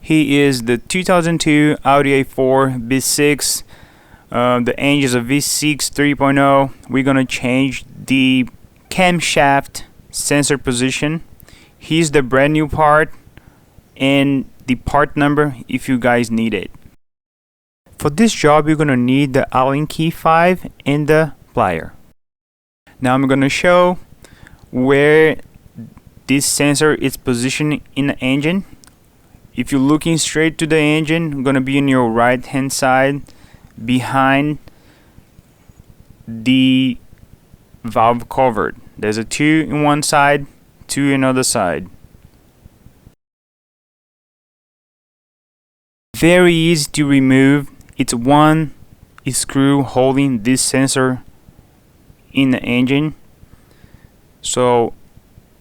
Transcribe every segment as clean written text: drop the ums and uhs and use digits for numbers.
He is the 2002 Audi A4 V6. The engine is a V6 3.0. We're gonna change the camshaft sensor position. Here's the brand new part and the part number if you guys need it. For this job, you're gonna need the Allen key 5 and the plier. Now I'm gonna show where this sensor is positioned in the engine. If you're looking straight to the engine, it's gonna be on your right hand side behind the valve cover. There's a 2 in one side, 2 in other side. Very easy to remove. It's one screw holding this sensor in the engine. So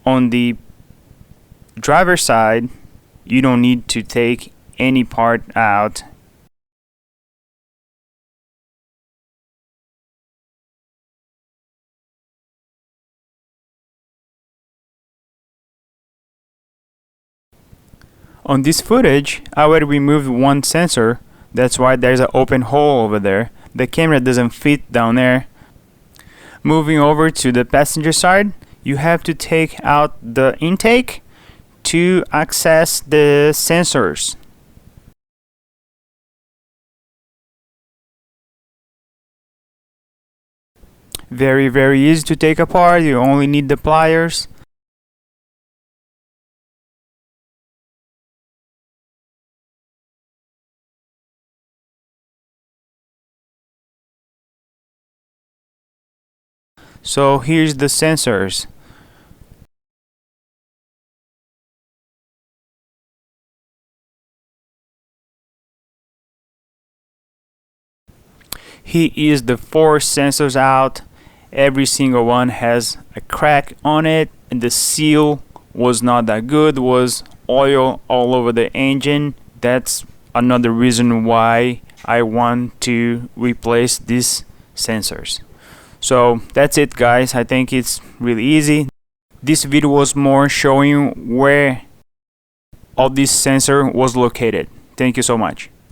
on the driver's side, you don't need to take any part out. On this footage, I already removed one sensor. That's why there's an open hole over there. The camera doesn't fit down there. Moving over to the passenger side, you have to take out the intake to access the sensors. Very easy to take apart. You only need the pliers. So here's the sensors. Here is the 4 sensors out. Every single one has a crack on it, and the seal was not that good. Was oil all over the engine. That's another reason why I want to replace these sensors. So that's it, guys. I think it's really easy. This video was more showing where all this sensor was located. Thank you so much.